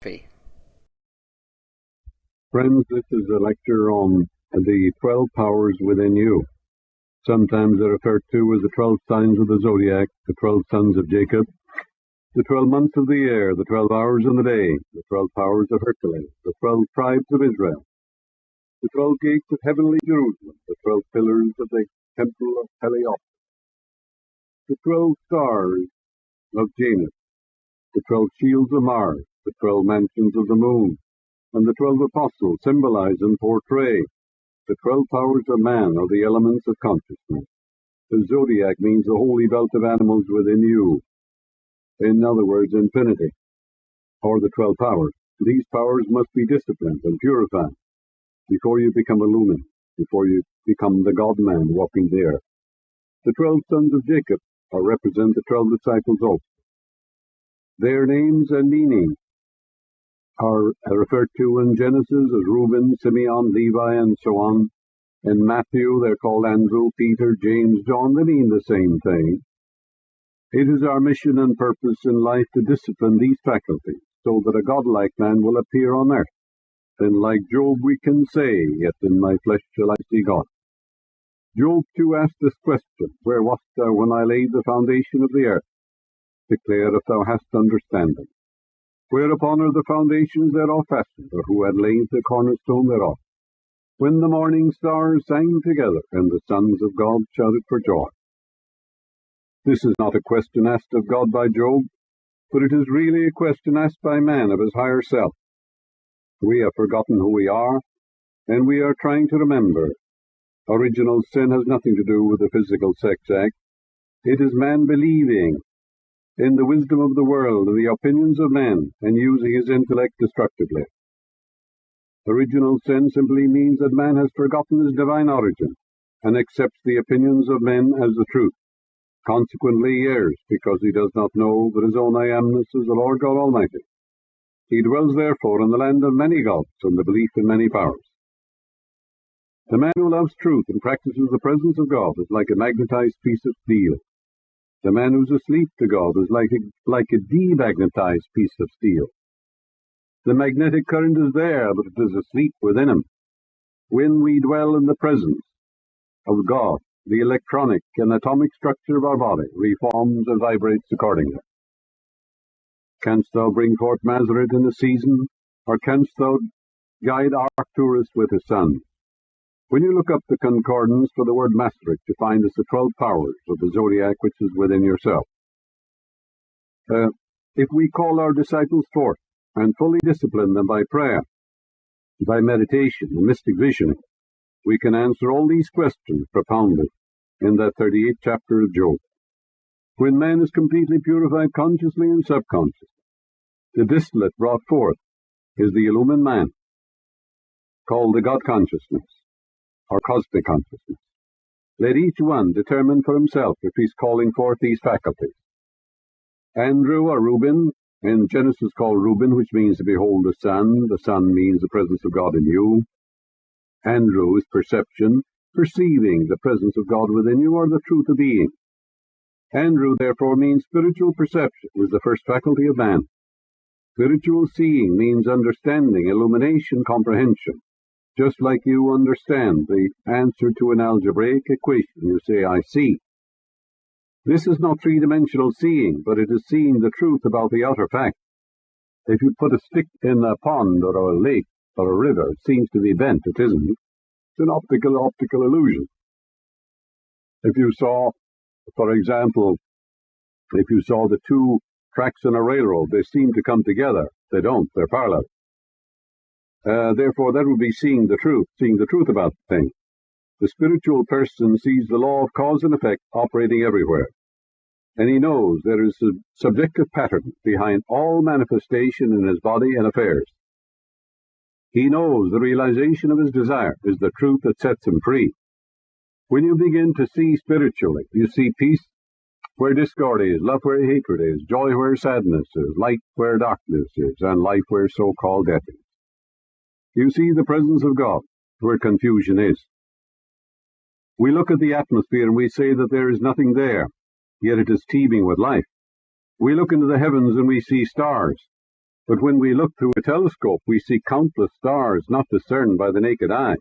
Friends, this is a lecture on the 12 powers within you. Sometimes they're referred to as the 12 signs of the zodiac, the 12 sons of Jacob, the 12 months of the year, the 12 hours in the day, the 12 powers of Hercules, the 12 tribes of Israel, the 12 gates of heavenly Jerusalem, the 12 pillars of the temple of Heliopolis, the 12 stars of Janus, the 12 shields of Mars, the 12 mansions of the moon, and the 12 apostles symbolize and portray the 12 powers of man, or the elements of consciousness. The zodiac means the holy belt of animals within you. In other words, infinity, or the 12 powers. These powers must be disciplined and purified before you become illumined, before you become the God-man walking the earth. The 12 sons of Jacob represent the 12 disciples also. Their names and meanings are referred to in Genesis as Reuben, Simeon, Levi, and so on. In Matthew, they're called Andrew, Peter, James, John. They mean the same thing. It is our mission and purpose in life to discipline these faculties so that a godlike man will appear on earth. Then, like Job, we can say, "Yet in my flesh shall I see God." Job too asked this question, "Where wast thou when I laid the foundation of the earth? Declare if thou hast understanding. Whereupon are the foundations thereof fastened, or who had laid the cornerstone thereof? When the morning stars sang together, and the sons of God shouted for joy." This is not a question asked of God by Job, but it is really a question asked by man of his higher self. We have forgotten who we are, and we are trying to remember. Original sin has nothing to do with the physical sex act. It is man believing in the wisdom of the world and the opinions of men, and using his intellect destructively. Original sin simply means that man has forgotten his divine origin and accepts the opinions of men as the truth. Consequently, he errs, because he does not know that his own I amness is the Lord God Almighty. He dwells therefore in the land of many gods and the belief in many powers. The man who loves truth and practices the presence of God is like a magnetized piece of steel. The man who's asleep to God is like a demagnetized piece of steel. The magnetic current is there, but it is asleep within him. When we dwell in the presence of God, the electronic and atomic structure of our body reforms and vibrates accordingly. Canst thou bring forth Mazareth in the season, or canst thou guide Arcturus with his son? When you look up the concordance for the word Mazareth, you find it's the 12 powers of the zodiac which is within yourself. If we call our disciples forth and fully discipline them by prayer, by meditation and mystic visioning, we can answer all these questions propounded in that 38th chapter of Job. When man is completely purified consciously and subconsciously, the distillate brought forth is the illumined man, called the God consciousness, or cosmic consciousness. Let each one determine for himself if he's calling forth these faculties. Andrew, or Reuben, in Genesis called Reuben, which means to behold the sun. The sun means the presence of God in you. Andrew is perception, perceiving the presence of God within you, or the truth of being. Andrew, therefore, means spiritual perception, was the first faculty of man. Spiritual seeing means understanding, illumination, comprehension. Just like you understand the answer to an algebraic equation, you say, "I see." This is not three-dimensional seeing, but it is seeing the truth about the outer fact. If you put a stick in a pond or a lake or a river, it seems to be bent. It isn't. It's an optical illusion. If you saw, for example, the two tracks in a railroad, they seem to come together. They don't. They're parallel. Therefore, that would be seeing the truth about the thing. The spiritual person sees the law of cause and effect operating everywhere, and he knows there is a subjective pattern behind all manifestation in his body and affairs. He knows the realization of his desire is the truth that sets him free. When you begin to see spiritually, you see peace where discord is, love where hatred is, joy where sadness is, light where darkness is, and life where so-called death is. You see the presence of God where confusion is. We look at the atmosphere and we say that there is nothing there, yet it is teeming with life. We look into the heavens and we see stars, But when we look through a telescope, we see countless stars not discerned by the naked eye.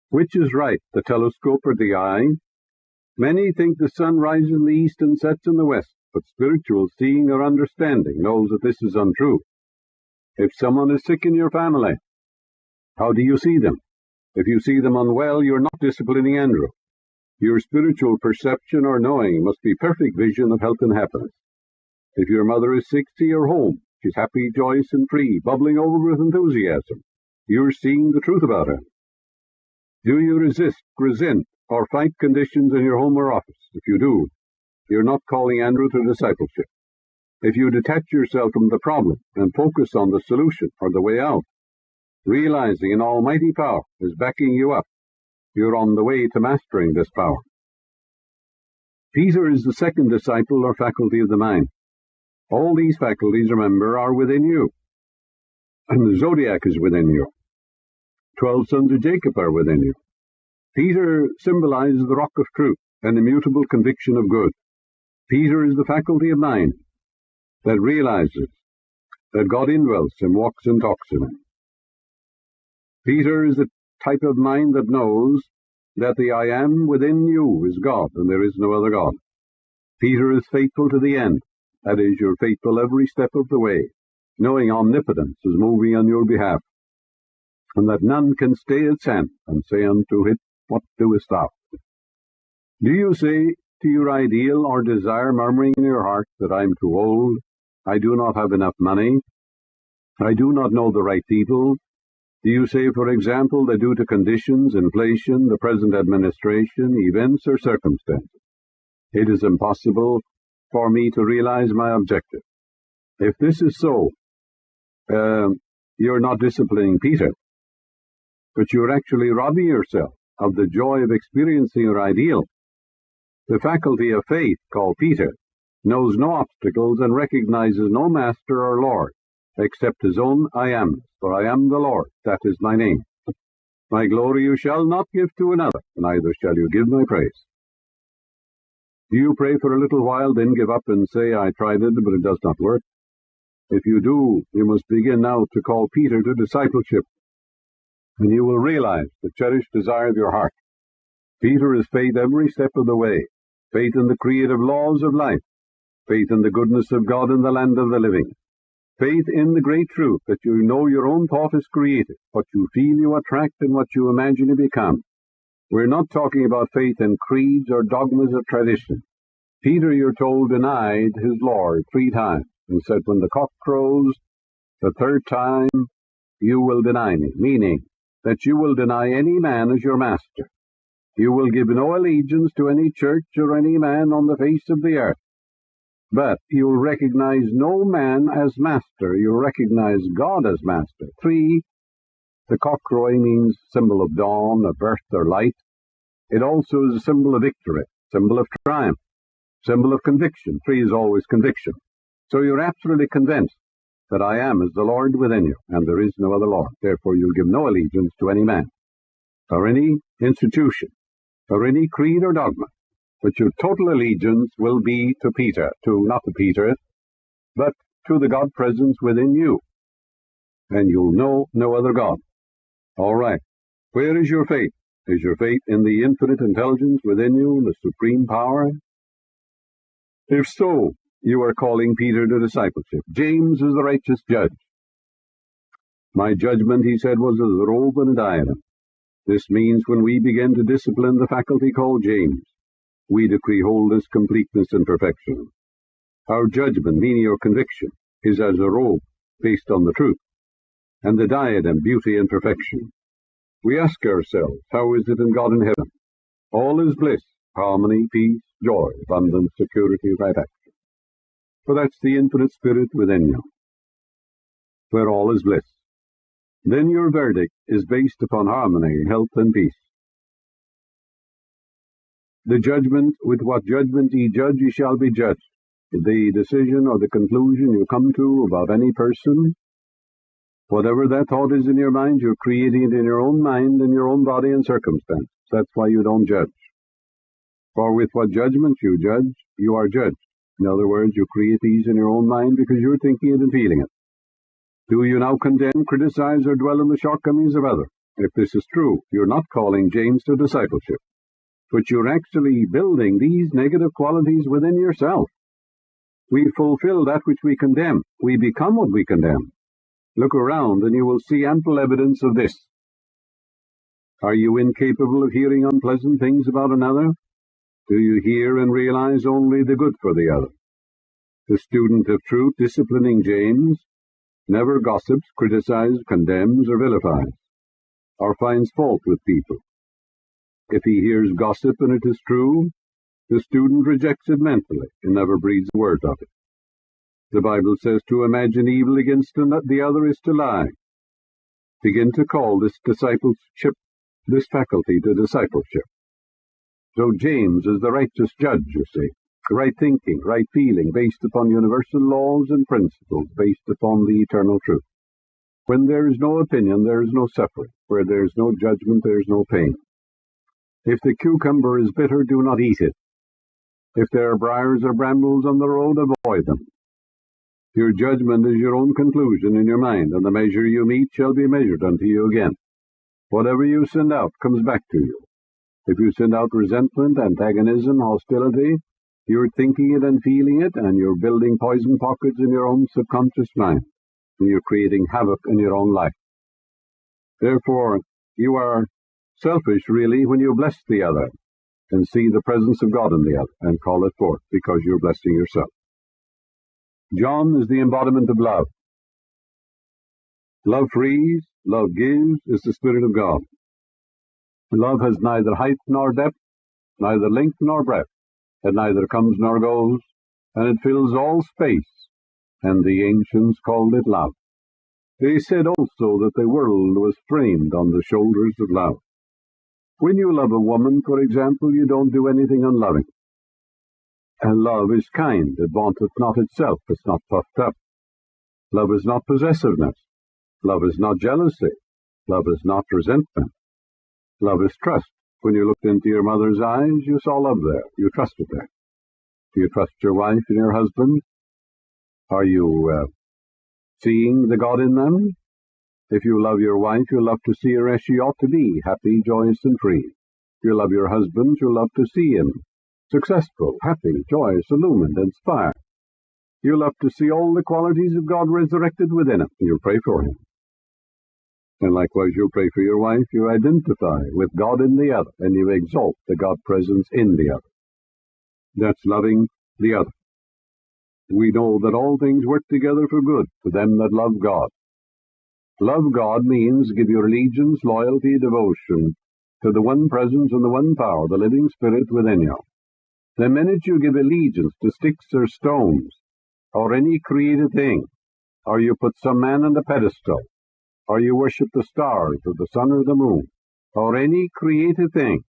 Which is right, the telescope or the eye? Many think the sun rises in the east and sets in the west, but spiritual seeing or understanding knows that this is untrue. If someone is sick in your family, how do you see them? If you see them unwell, you're not disciplining Andrew. Your spiritual perception or knowing must be perfect vision of health and happiness. If your mother is sick, see her home. She's happy, joyous, and free, bubbling over with enthusiasm. You're seeing the truth about her. Do you resist, resent, or fight conditions in your home or office? If you do, you're not calling Andrew to discipleship. If you detach yourself from the problem and focus on the solution or the way out, realizing an almighty power is backing you up, you're on the way to mastering this power. Peter is the second disciple or faculty of the mind. All these faculties, remember, are within you. And the zodiac is within you. 12 sons of Jacob are within you. Peter symbolizes the rock of truth and immutable conviction of good. Peter is the faculty of mind that realizes that God indwells him, walks and talks in him. Peter is the type of mind that knows that the I am within you is God, and there is no other God. Peter is faithful to the end. That is, you're faithful every step of the way, knowing omnipotence is moving on your behalf, and that none can stay its hand and say unto it, what doest thou? Do you say to your ideal or desire, murmuring in your heart, that I'm too old, I do not have enough money, I do not know the right people? Do you say, for example, that due to conditions, inflation, the present administration, events, or circumstances, it is impossible for me to realize my objective? If this is so, you're not disciplining Peter, but you're actually robbing yourself of the joy of experiencing your ideal. The faculty of faith, called Peter, knows no obstacles and recognizes no master or lord, except his own I am, for I am the Lord, that is my name. My glory you shall not give to another, neither shall you give my praise. Do you pray for a little while, then give up and say, I tried it, but it does not work? If you do, you must begin now to call Peter to discipleship, and you will realize the cherished desire of your heart. Peter is faith every step of the way, faith in the creative laws of life, faith in the goodness of God in the land of the living, faith in the great truth that you know your own thought is created, what you feel you attract and what you imagine you become. We're not talking about faith in creeds or dogmas of tradition. Peter, you're told, denied his Lord 3 times and said, when the cock crows the 3rd time, you will deny me, meaning that you will deny any man as your master. You will give no allegiance to any church or any man on the face of the earth. But you will recognize no man as master. You will recognize God as master. 3, the cock crowing means symbol of dawn, of birth or light. It also is a symbol of victory, symbol of triumph, symbol of conviction. 3 is always conviction. So you're absolutely convinced that I am is the Lord within you, and there is no other Lord. Therefore you'll give no allegiance to any man, or any institution, or any creed or dogma, but your total allegiance will be to Peter, not to Peter, but to the God presence within you, and you'll know no other God. All right. Where is your faith? Is your faith in the infinite intelligence within you, the supreme power? If so, you are calling Peter to discipleship. James is the righteous judge. My judgment, he said, was as a robe and a diadem. This means when we begin to discipline the faculty called James, we decree wholeness, completeness, and perfection. Our judgment, meaning your conviction, is as a robe based on the truth, and the diadem, beauty and perfection. We ask ourselves, how is it in God in heaven? All is bliss, harmony, peace, joy, abundance, security, right action. For that's the infinite spirit within you, where all is bliss. Then your verdict is based upon harmony, health, and peace. The judgment, with what judgment ye judge, ye shall be judged. The decision or the conclusion you come to about any person, whatever that thought is in your mind, you're creating it in your own mind, in your own body and circumstance. That's why you don't judge. For with what judgment you judge, you are judged. In other words, you create these in your own mind because you're thinking it and feeling it. Do you now condemn, criticize, or dwell on the shortcomings of others? If this is true, you're not calling James to discipleship, but you're actually building these negative qualities within yourself. We fulfill that which we condemn. We become what we condemn. Look around and you will see ample evidence of this. Are you incapable of hearing unpleasant things about another? Do you hear and realize only the good for the other? The student of truth, disciplining James, never gossips, criticizes, condemns, or vilifies, or finds fault with people. If he hears gossip and it is true, the student rejects it mentally and never breathes a word of it. The Bible says to imagine evil against the other is to lie. Begin to call this faculty to discipleship. So James is the righteous judge, you see. Right thinking, right feeling, based upon universal laws and principles, based upon the eternal truth. When there is no opinion, there is no suffering. Where there is no judgment, there is no pain. If the cucumber is bitter, do not eat it. If there are briars or brambles on the road, avoid them. Your judgment is your own conclusion in your mind, and the measure you meet shall be measured unto you again. Whatever you send out comes back to you. If you send out resentment, antagonism, hostility, you're thinking it and feeling it, and you're building poison pockets in your own subconscious mind, and you're creating havoc in your own life. Therefore, you are selfish, really, when you bless the other and see the presence of God in the other and call it forth, because you're blessing yourself. John is the embodiment of love. Love frees, love gives, is the Spirit of God. Love has neither height nor depth, neither length nor breadth. It neither comes nor goes, and it fills all space, and the ancients called it love. They said also that the world was framed on the shoulders of love. When you love a woman, for example, you don't do anything unloving. And love is kind, it vaunteth not itself, it's not puffed up. Love is not possessiveness. Love is not jealousy. Love is not resentment. Love is trust. When you looked into your mother's eyes, you saw love there. You trusted her. Do you trust your wife and your husband? Are you seeing the God in them? If you love your wife, you'll love to see her as she ought to be, happy, joyous, and free. If you love your husband, you'll love to see him successful, happy, joyous, illumined, inspired. You'll love to see all the qualities of God resurrected within him. You'll pray for him. And likewise, you'll pray for your wife. You identify with God in the other, and you exalt the God presence in the other. That's loving the other. We know that all things work together for good to them that love God. Love God means give your allegiance, loyalty, devotion to the one presence and the one power, the living Spirit within you. The minute you give allegiance to sticks or stones, or any created thing, or you put some man on a pedestal, or you worship the stars or the sun or the moon, or any created thing,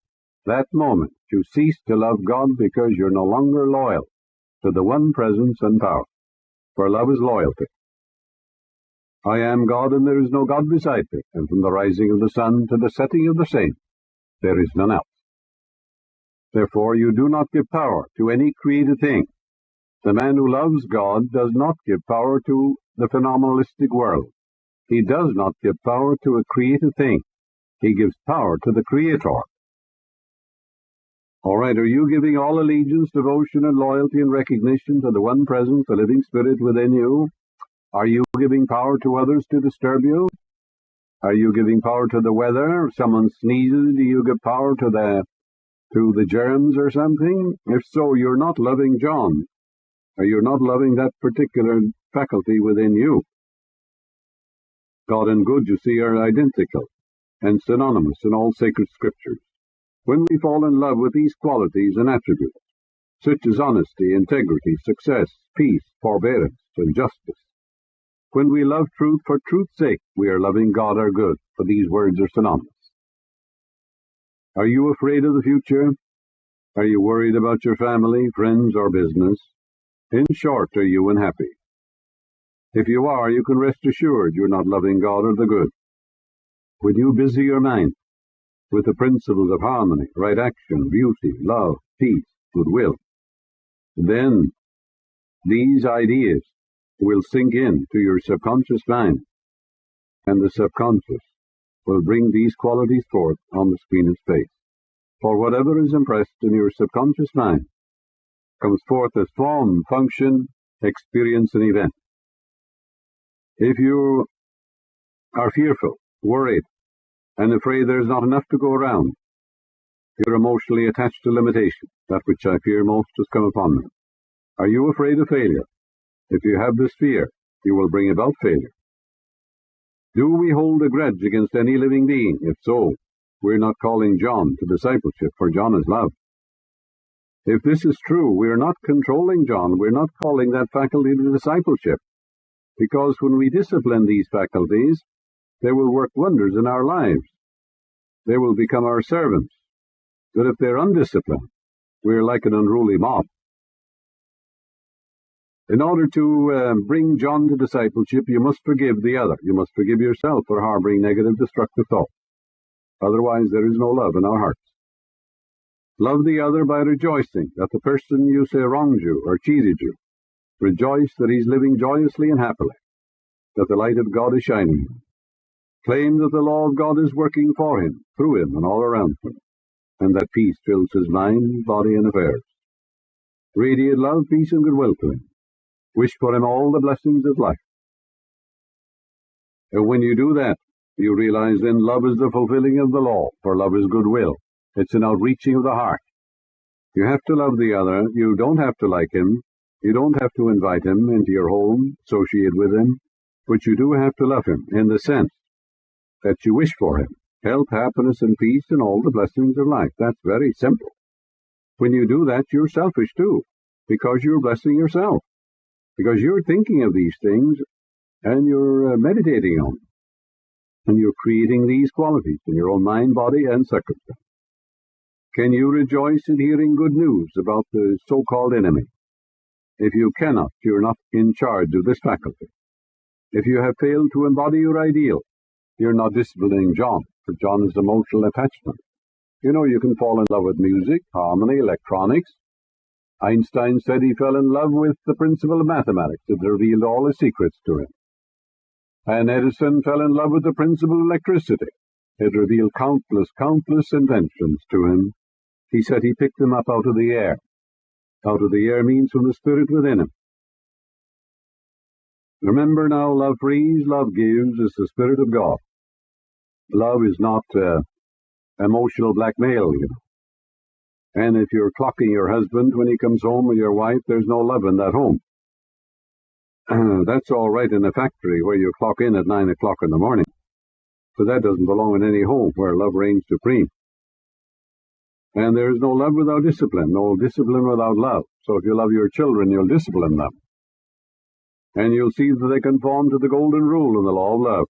that moment you cease to love God because you're no longer loyal to the one presence and power, for love is loyalty. I am God, and there is no God beside me, and from the rising of the sun to the setting of the same, there is none else. Therefore you do not give power to any created thing. The man who loves God does not give power to the phenomenalistic world. He does not give power to a created thing. He gives power to the Creator. All right, are you giving all allegiance, devotion, and loyalty and recognition to the one presence, the living Spirit within you? Are you giving power to others to disturb you? Are you giving power to the weather? If someone sneezes, do you give power to the germs or something? If so, you're not loving John, or you're not loving that particular faculty within you. God and good, you see, are identical and synonymous in all sacred scriptures. When we fall in love with these qualities and attributes, such as honesty, integrity, success, peace, forbearance, and justice, when we love truth for truth's sake, we are loving God our good, for these words are synonymous. Are you afraid of the future? Are you worried about your family, friends, or business? In short, are you unhappy? If you are, you can rest assured you're not loving God or the good. When you busy your mind with the principles of harmony, right action, beauty, love, peace, goodwill, then these ideas will sink in to your subconscious mind, and the subconscious will bring these qualities forth on the screen of space. For whatever is impressed in your subconscious mind comes forth as form, function, experience, and event. If you are fearful, worried, and afraid there is not enough to go around, you're emotionally attached to limitation, that which I fear most has come upon me. Are you afraid of failure? If you have this fear, you will bring about failure. Do we hold a grudge against any living being? If so, we're not calling John to discipleship, for John is love. If this is true, we're not controlling John, we're not calling that faculty to discipleship, because when we discipline these faculties, they will work wonders in our lives. They will become our servants. But if they're undisciplined, we're like an unruly mob. In order to bring John to discipleship, you must forgive the other. You must forgive yourself for harboring negative, destructive thoughts. Otherwise, there is no love in our hearts. Love the other by rejoicing that the person you say wronged you or cheated you. Rejoice that he's living joyously and happily, that the light of God is shining him. Claim that the law of God is working for him, through him, and all around him, and that peace fills his mind, body, and affairs. Radiate love, peace, and goodwill to him. Wish for him all the blessings of life. And when you do that, you realize then love is the fulfilling of the law, for love is goodwill. It's an outreaching of the heart. You have to love the other. You don't have to like him. You don't have to invite him into your home, associate with him, but you do have to love him in the sense that you wish for him health, happiness, and peace, and all the blessings of life. That's very simple. When you do that, you're selfish too, because you're blessing yourself, because you're thinking of these things, and you're meditating on them, and you're creating these qualities in your own mind, body, and circumstance. Can you rejoice in hearing good news about the so-called enemy? If you cannot, you're not in charge of this faculty. If you have failed to embody your ideal, you're not disciplining John, for John is emotional attachment. You know, you can fall in love with music, harmony, electronics. Einstein said he fell in love with the principle of mathematics. It revealed all his secrets to him. And Edison fell in love with the principle of electricity. It revealed countless inventions to him. He said he picked them up out of the air. Out of the air means from the spirit within him. Remember now, love frees, love gives, is the Spirit of God. Love is not emotional blackmail, you know. And if you're clocking your husband when he comes home with your wife, there's no love in that home. That's all right in a factory where you clock in at 9 o'clock in the morning, but that doesn't belong in any home where love reigns supreme. And there is no love without discipline, no discipline without love. So if you love your children, you'll discipline them. And you'll see that they conform to the golden rule in the law of love.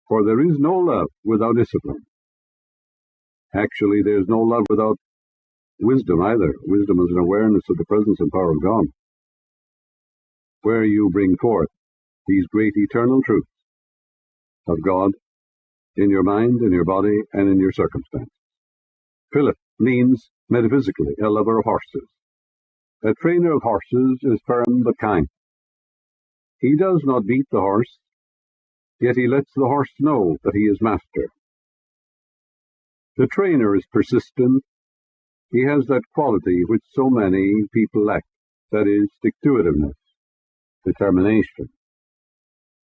For there is no love without discipline. Actually, there's no love without wisdom either. Wisdom is an awareness of the presence and power of God, where you bring forth these great eternal truths of God in your mind, in your body, and in your circumstances. Philip means, metaphysically, a lover of horses. A trainer of horses is firm but kind. He does not beat the horse, yet he lets the horse know that he is master. The trainer is persistent. He has that quality which so many people lack, that is, stick-to-itiveness, determination,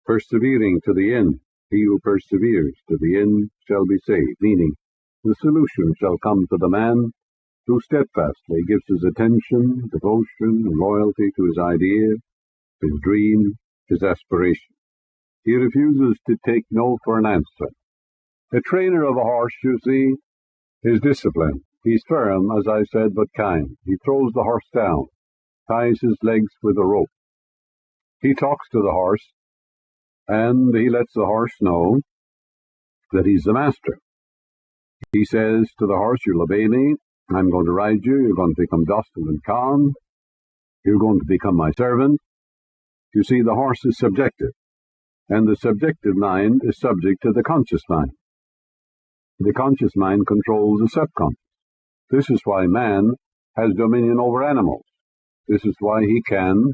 persevering to the end. He who perseveres to the end shall be saved, meaning the solution shall come to the man who steadfastly gives his attention, devotion, and loyalty to his idea, his dream, his aspiration. He refuses to take no for an answer. The trainer of a horse, you see, is disciplined. He's firm, as I said, but kind. He throws the horse down, ties his legs with a rope. He talks to the horse, and he lets the horse know that he's the master. He says to the horse, you'll obey me, I'm going to ride you, you're going to become docile and calm, you're going to become my servant. You see, the horse is subjective, and the subjective mind is subject to the conscious mind. The conscious mind controls the subconscious. This is why man has dominion over animals. This is why he can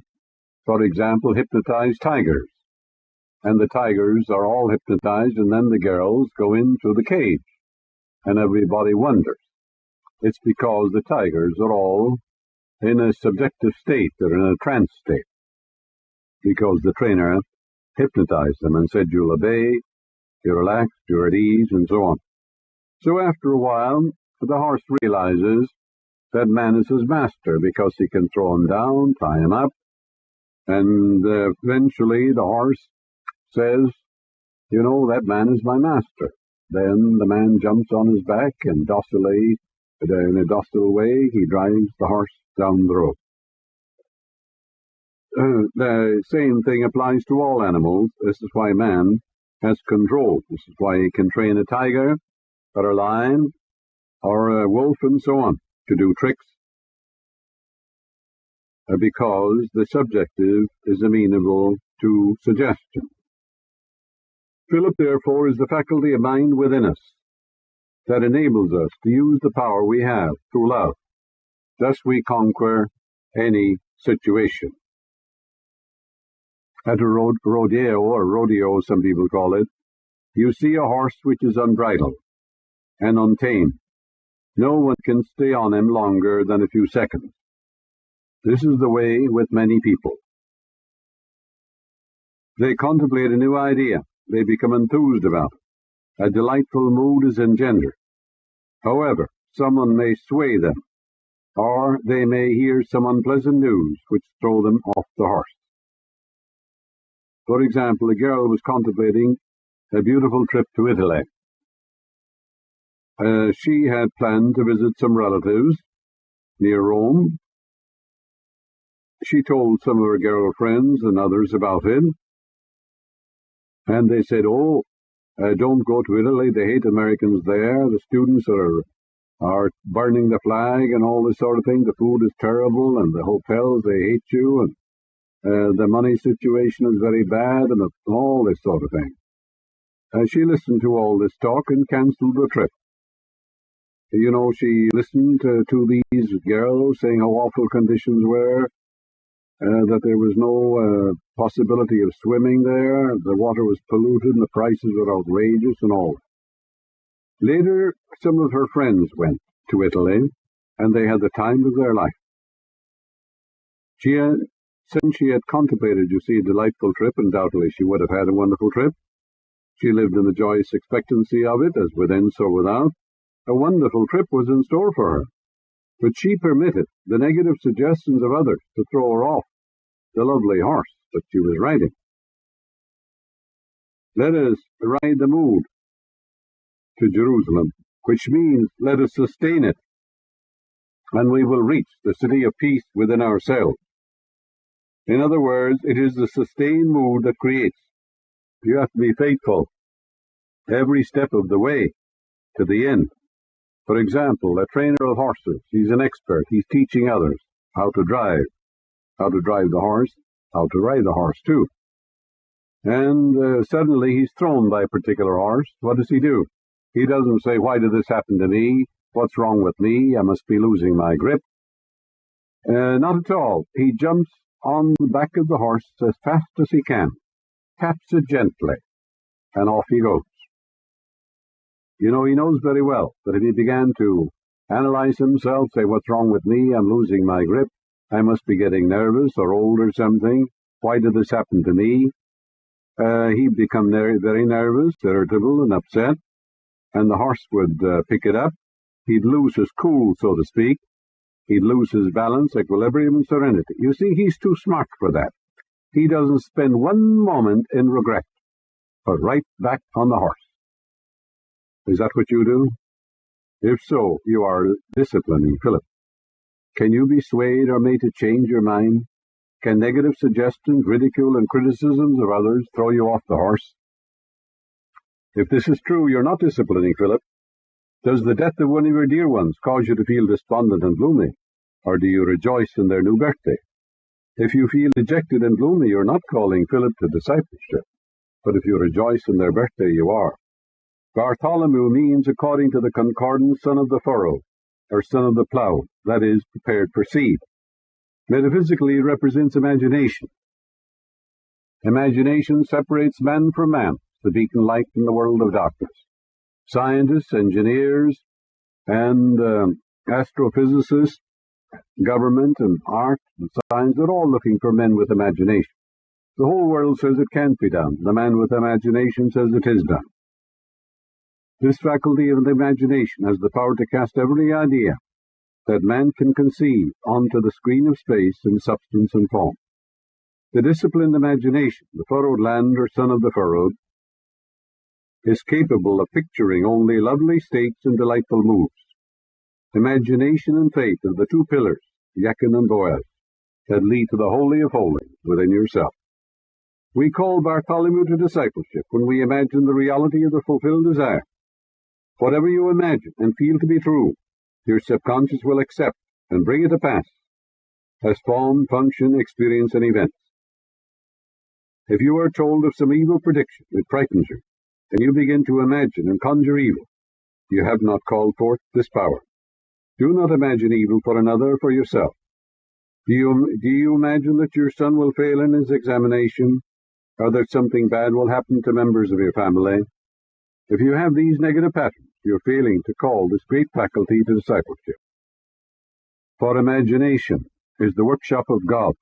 For example, hypnotize tigers. And the tigers are all hypnotized, and then the girls go into the cage, and everybody wonders. It's because the tigers are all in a subjective state, they're in a trance state, because the trainer hypnotized them and said, you'll obey, you're relaxed, you're at ease, and so on. So after a while, the horse realizes that man is his master, because he can throw him down, tie him up, and eventually the horse says, you know, that man is my master. Then the man jumps on his back and docilely, in a docile way, he drives the horse down the road. The same thing applies to all animals. This is why man has control. This is why he can train a tiger or a lion or a wolf and so on to do tricks, because the subjective is amenable to suggestion. Philip, therefore, is the faculty of mind within us that enables us to use the power we have through love. Thus we conquer any situation. At a rodeo, some people call it, you see a horse which is unbridled and untamed. No one can stay on him longer than a few seconds. This is the way with many people. They contemplate a new idea. They become enthused about it. A delightful mood is engendered. However, someone may sway them, or they may hear some unpleasant news which throw them off the horse. For example, a girl was contemplating a beautiful trip to Italy. She had planned to visit some relatives near Rome. She told some of her girlfriends and others about it, and they said, don't go to Italy, they hate Americans there, the students are burning the flag and all this sort of thing, the food is terrible, and the hotels, they hate you, and the money situation is very bad, and all this sort of thing. She listened to all this talk and cancelled the trip. You know, she listened to these girls saying how awful conditions were, that there was no possibility of swimming there, the water was polluted, and the prices were outrageous and all. Later, some of her friends went to Italy, and they had the time of their life. Since she had contemplated, you see, a delightful trip, undoubtedly she would have had a wonderful trip. She lived in the joyous expectancy of it, as within, so without. A wonderful trip was in store for her. But she permitted the negative suggestions of others to throw her off the lovely horse that she was riding. Let us ride the mood to Jerusalem, which means let us sustain it, and we will reach the city of peace within ourselves. In other words, it is the sustained mood that creates. You have to be faithful every step of the way to the end. For example, a trainer of horses, he's an expert. He's teaching others how to drive the horse, how to ride the horse too. And suddenly he's thrown by a particular horse. What does he do? He doesn't say, why did this happen to me? What's wrong with me? I must be losing my grip. Not at all. He jumps on the back of the horse as fast as he can, taps it gently, and off he goes. You know, he knows very well that if he began to analyze himself, say, what's wrong with me? I'm losing my grip. I must be getting nervous or old or something. Why did this happen to me? He'd become very, very nervous, irritable, and upset, and the horse would pick it up. He'd lose his cool, so to speak. He'd lose his balance, equilibrium, and serenity. You see, he's too smart for that. He doesn't spend one moment in regret, but right back on the horse. Is that what you do? If so, you are disciplining Philip. Can you be swayed or made to change your mind? Can negative suggestions, ridicule, and criticisms of others throw you off the horse? If this is true, you're not disciplining Philip. Does the death of one of your dear ones cause you to feel despondent and gloomy, or do you rejoice in their new birthday? If you feel dejected and gloomy, you're not calling Philip to discipleship, but if you rejoice in their birthday, you are. Bartholomew means, according to the concordance, son of the furrow, or son of the plough, that is, prepared for seed. Metaphysically, it represents imagination. Imagination separates man from man, the beacon light in the world of darkness. Scientists, engineers, and astrophysicists, government and art and science are all looking for men with imagination. The whole world says it can't be done. The man with imagination says it is done. This faculty of the imagination has the power to cast every idea that man can conceive onto the screen of space in substance and form. The disciplined imagination, the furrowed land or son of the furrowed, is capable of picturing only lovely states and delightful moods. Imagination and faith are the two pillars, Jachin and Boaz, that lead to the Holy of Holies within yourself. We call Bartholomew to discipleship when we imagine the reality of the fulfilled desire. Whatever you imagine and feel to be true, your subconscious will accept and bring it to pass as form, function, experience, and events. If you are told of some evil prediction, it frightens you, and you begin to imagine and conjure evil. You have not called forth this power. Do not imagine evil for another or for yourself. Do you imagine that your son will fail in his examination, or that something bad will happen to members of your family? If you have these negative patterns, you're failing to call this great faculty to discipleship. For imagination is the workshop of God.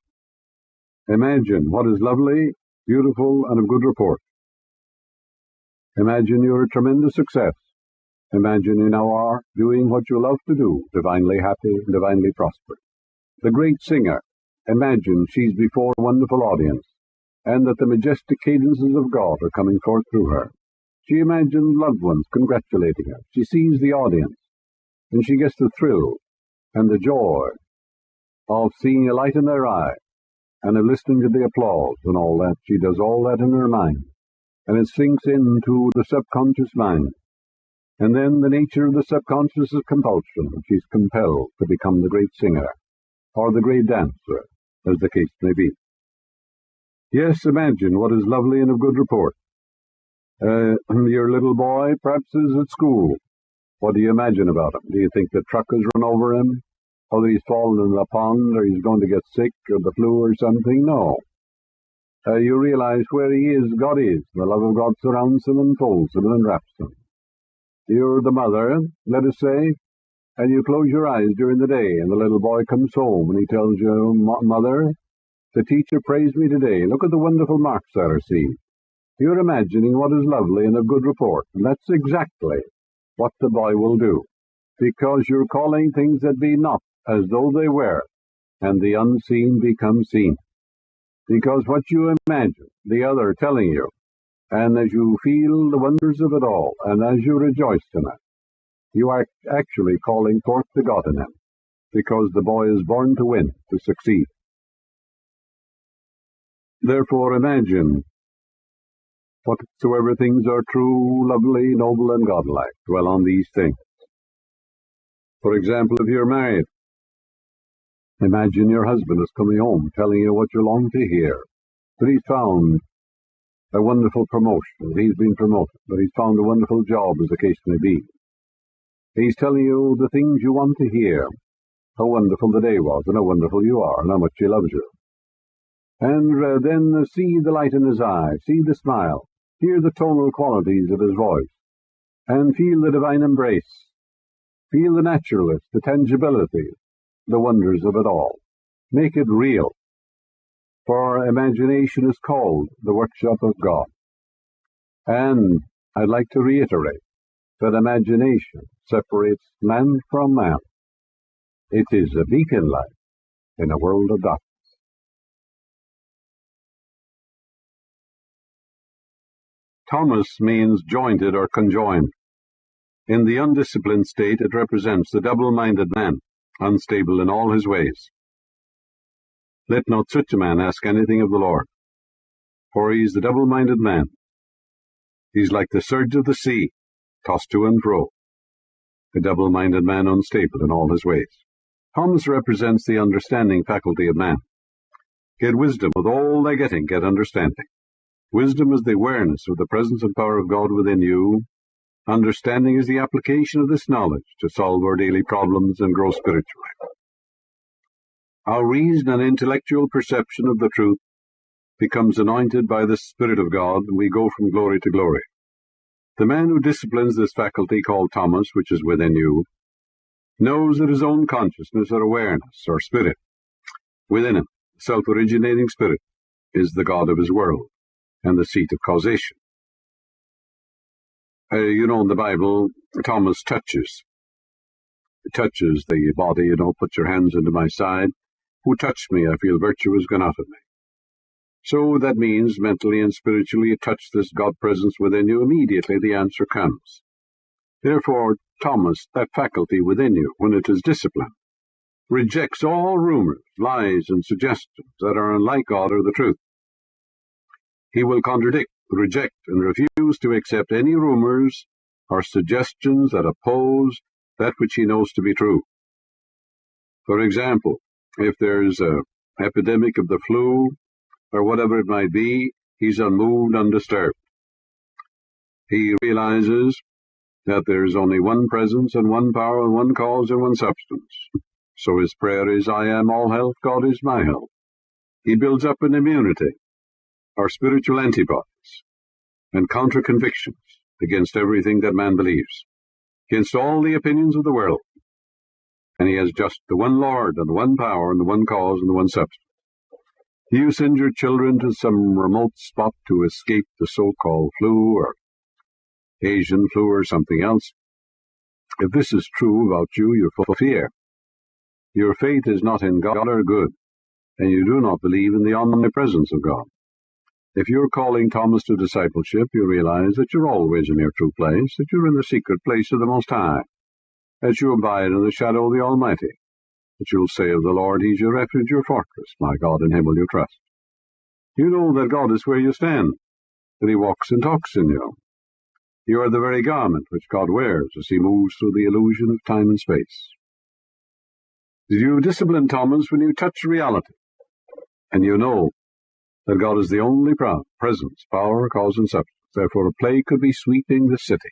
Imagine what is lovely, beautiful, and of good report. Imagine you're a tremendous success. Imagine you now are doing what you love to do, divinely happy, divinely prosperous. The great singer, imagine she's before a wonderful audience, and that the majestic cadences of God are coming forth through her. She imagines loved ones congratulating her. She sees the audience, and she gets the thrill and the joy of seeing a light in their eye, and of listening to the applause and all that. She does all that in her mind, and it sinks into the subconscious mind. And then the nature of the subconscious is compulsion. She's compelled to become the great singer, or the great dancer, as the case may be. Yes, imagine what is lovely and of good report. Your little boy perhaps is at school. What do you imagine about him? Do you think the truck has run over him? Or that he's fallen in the pond, or he's going to get sick, or the flu, or something? No. You realize where he is, God is. The love of God surrounds him and folds him and enwraps him. You're the mother, let us say, and you close your eyes during the day, and the little boy comes home, and he tells you, Mother, the teacher praised me today. Look at the wonderful marks I received. You're imagining what is lovely and of good report, and that's exactly what the boy will do, because you're calling things that be not as though they were, and the unseen become seen. Because what you imagine, the other telling you, and as you feel the wonders of it all, and as you rejoice in it, you are actually calling forth the God in him, because the boy is born to win, to succeed. Therefore imagine whatsoever things are true, lovely, noble, and godlike. Dwell on these things. For example, if you're married, imagine your husband is coming home telling you what you long to hear, that he's found a wonderful promotion, that he's been promoted, that he's found a wonderful job, as the case may be. He's telling you the things you want to hear, how wonderful the day was, and how wonderful you are, and how much he loves you. And then see the light in his eye, see the smile, hear the tonal qualities of his voice, and feel the divine embrace. Feel the naturalness, the tangibility, the wonders of it all. Make it real. For imagination is called the workshop of God. And I'd like to reiterate that imagination separates man from man. It is a beacon light in a world of darkness. Thomas means jointed or conjoined. In the undisciplined state, it represents the double-minded man, unstable in all his ways. Let not such a man ask anything of the Lord, for he is the double-minded man. He is like the surge of the sea, tossed to and fro, a double-minded man unstable in all his ways. Thomas represents the understanding faculty of man. Get wisdom, with all thy getting, get understanding. Wisdom is the awareness of the presence and power of God within you. Understanding is the application of this knowledge to solve our daily problems and grow spiritually. Our reason and intellectual perception of the truth becomes anointed by the Spirit of God, and we go from glory to glory. The man who disciplines this faculty called Thomas, which is within you, knows that his own consciousness or awareness or spirit within him, self-originating spirit, is the God of his world and the seat of causation. In the Bible, Thomas touches the body, put your hands into my side. Who touched me? I feel virtue has gone out of me. So that means mentally and spiritually you touch this God presence within you, immediately the answer comes. Therefore, Thomas, that faculty within you, when it is disciplined, rejects all rumors, lies, and suggestions that are unlike God or the truth. He will contradict, reject, and refuse to accept any rumors or suggestions that oppose that which he knows to be true. For example, if there's an epidemic of the flu, or whatever it might be, he's unmoved, undisturbed. He realizes that there's only one presence and one power and one cause and one substance. So his prayer is, I am all health, God is my health. He builds up an immunity, or spiritual antibodies, and contra-convictions against everything that man believes, against all the opinions of the world. And he has just the one Lord and the one power and the one cause and the one substance. You send your children to some remote spot to escape the so-called flu or Asian flu or something else. If this is true about you, you're full of fear. Your faith is not in God or good, and you do not believe in the omnipresence of God. If you're calling Thomas to discipleship, you realize that you're always in your true place, that you're in the secret place of the Most High, that you abide in the shadow of the Almighty, that you'll say of the Lord, He's your refuge, your fortress. My God, in Him will you trust. You know that God is where you stand, that He walks and talks in you. You are the very garment which God wears as He moves through the illusion of time and space. You discipline Thomas when you touch reality, and you know that God is the only presence, power, cause, and substance. Therefore, a plague could be sweeping the city,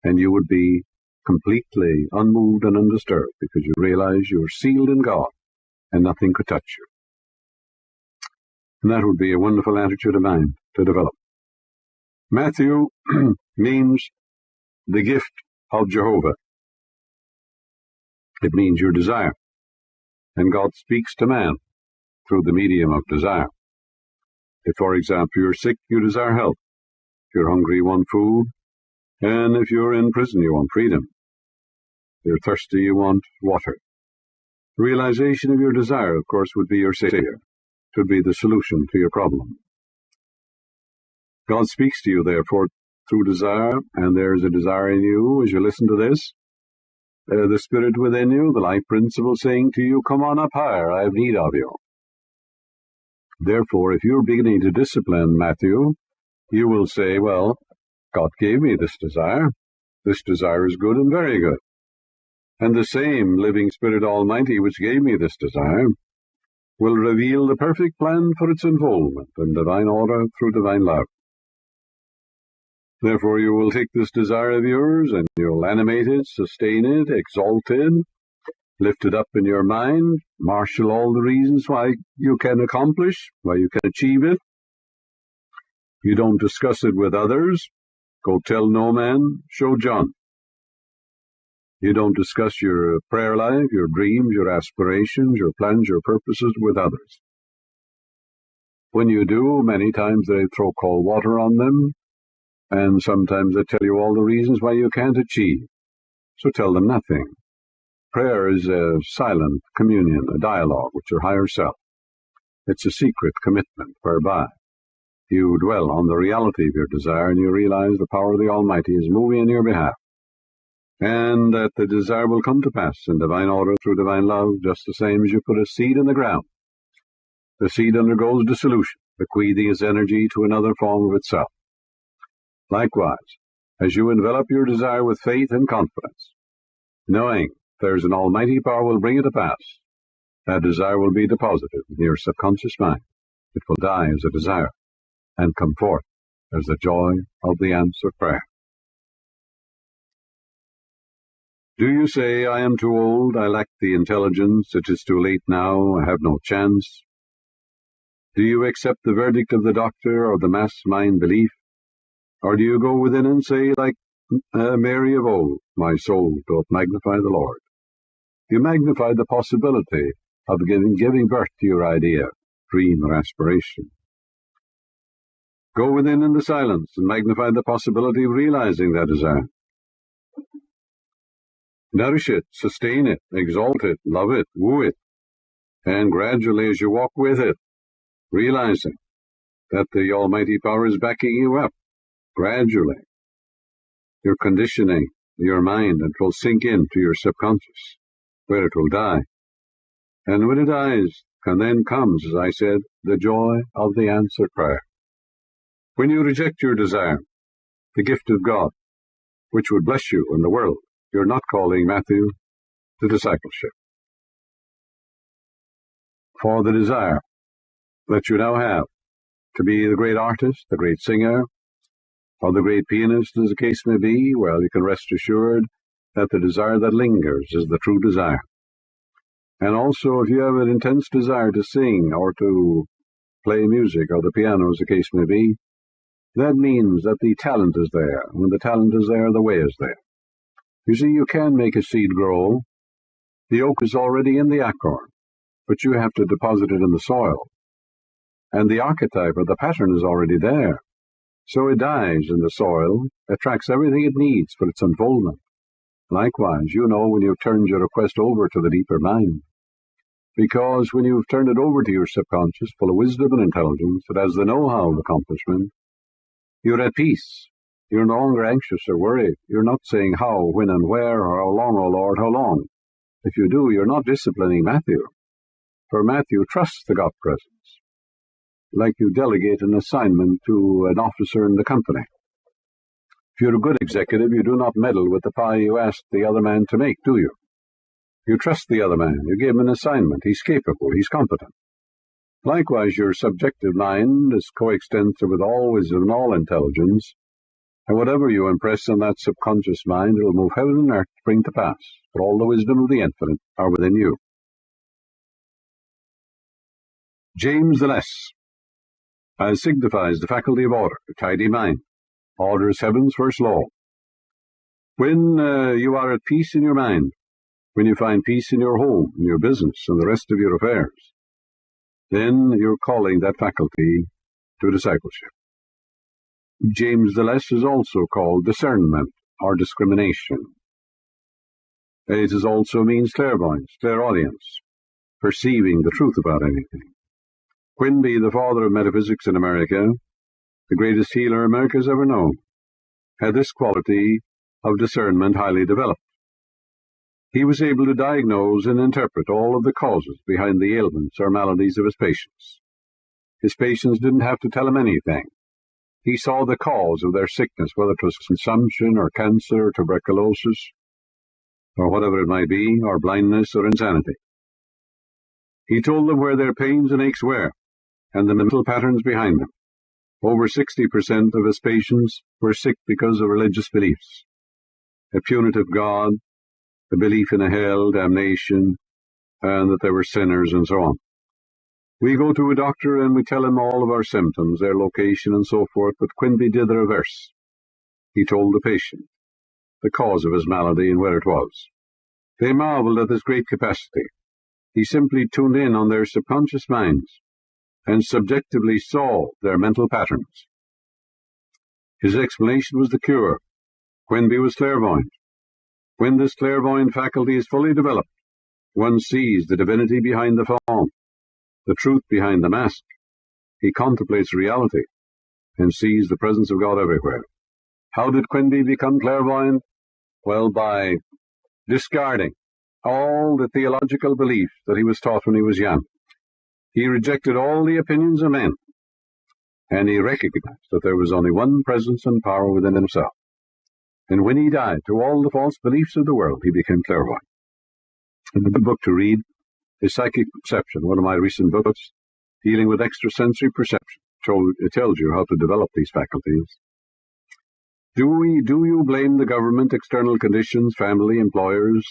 and you would be completely unmoved and undisturbed because you realize you are sealed in God and nothing could touch you. And that would be a wonderful attitude of mind to develop. Matthew means the gift of Jehovah. It means your desire. And God speaks to man through the medium of desire. If, for example, you're sick, you desire health. If you're hungry, you want food. And if you're in prison, you want freedom. If you're thirsty, you want water. The realization of your desire, of course, would be your savior. It would be the solution to your problem. God speaks to you, therefore, through desire, and there's a desire in you as you listen to this. The Spirit within you, the life principle saying to you, come on up higher, I have need of you. Therefore, if you're beginning to discipline Matthew, you will say, well, God gave me this desire. This desire is good and very good. And the same living Spirit Almighty which gave me this desire will reveal the perfect plan for its unfoldment in divine order through divine love. Therefore you will take this desire of yours and you'll animate it, sustain it, exalt it, lift it up in your mind, marshal all the reasons why you can accomplish, why you can achieve it. You don't discuss it with others. Go tell no man, show John. You don't discuss your prayer life, your dreams, your aspirations, your plans, your purposes with others. When you do, many times they throw cold water on them, and sometimes they tell you all the reasons why you can't achieve. So tell them nothing. Prayer is a silent communion, a dialogue with your higher self. It's a secret commitment whereby you dwell on the reality of your desire and you realize the power of the Almighty is moving in your behalf, and that the desire will come to pass in divine order through divine love, just the same as you put a seed in the ground. The seed undergoes dissolution, bequeathing its energy to another form of itself. Likewise, as you envelop your desire with faith and confidence, knowing there's an almighty power will bring it to pass, that desire will be deposited in your subconscious mind. It will die as a desire and come forth as the joy of the answered prayer. Do you say, I am too old, I lack the intelligence, it is too late now, I have no chance? Do you accept the verdict of the doctor or the mass mind belief? Or do you go within and say, like Mary of old, my soul doth magnify the Lord? You magnify the possibility of giving birth to your idea, dream, or aspiration. Go within in the silence and magnify the possibility of realizing that desire. Nourish it, sustain it, exalt it, love it, woo it, and gradually as you walk with it, realizing that the Almighty Power is backing you up, gradually, you're conditioning your mind and it will sink into your subconscious, where it will die. And when it dies, and then comes, as I said, the joy of the answered prayer. When you reject your desire, the gift of God, which would bless you in the world, you're not calling Matthew to discipleship. For the desire that you now have to be the great artist, the great singer, or the great pianist, as the case may be, well, you can rest assured that the desire that lingers is the true desire. And also, if you have an intense desire to sing or to play music or the piano, as the case may be, that means that the talent is there. When the talent is there, the way is there. You see, you can make a seed grow. The oak is already in the acorn, but you have to deposit it in the soil. And the archetype or the pattern is already there. So it dies in the soil, attracts everything it needs for its unfoldment. Likewise, you know when you've turned your request over to the deeper mind. Because when you've turned it over to your subconscious, full of wisdom and intelligence, it has the know-how of accomplishment, you're at peace. You're no longer anxious or worried. You're not saying how, when, and where, or how long, O Lord, how long. If you do, you're not disciplining Matthew. For Matthew trusts the God presence, like you delegate an assignment to an officer in the company. If you're a good executive, you do not meddle with the pie you ask the other man to make, do you? You trust the other man. You give him an assignment. He's capable. He's competent. Likewise, your subjective mind is coextensive with all wisdom and all intelligence, and whatever you impress on that subconscious mind, it will move heaven and earth to bring to pass, for all the wisdom of the infinite are within you. James the Less, as signifies the faculty of order, a tidy mind. Order is heaven's first law. When you are at peace in your mind, when you find peace in your home, in your business, and the rest of your affairs, then you're calling that faculty to discipleship. James the Less is also called discernment or discrimination. It is also means clairvoyance, clairaudience, perceiving the truth about anything. Quinby, the father of metaphysics in America, the greatest healer America has ever known, had this quality of discernment highly developed. He was able to diagnose and interpret all of the causes behind the ailments or maladies of his patients. His patients didn't have to tell him anything. He saw the cause of their sickness, whether it was consumption or cancer or tuberculosis or whatever it might be, or blindness or insanity. He told them where their pains and aches were and the mental patterns behind them. Over 60% of his patients were sick because of religious beliefs, a punitive God, the belief in a hell, damnation, and that they were sinners, and so on. We go to a doctor and we tell him all of our symptoms, their location, and so forth, but Quinby did the reverse. He told the patient the cause of his malady and where it was. They marveled at this great capacity. He simply tuned in on their subconscious minds and subjectively saw their mental patterns. His explanation was the cure. Quinby was clairvoyant. When this clairvoyant faculty is fully developed, one sees the divinity behind the faun, the truth behind the mask. He contemplates reality and sees the presence of God everywhere. How did Quinby become clairvoyant? Well, by discarding all the theological beliefs that he was taught when he was young. He rejected all the opinions of men, and he recognized that there was only one presence and power within himself. And when he died to all the false beliefs of the world, he became clairvoyant. And the book to read is Psychic Perception, one of my recent books, dealing with extrasensory perception. It tells you how to develop these faculties. Do you blame the government, external conditions, family, employers,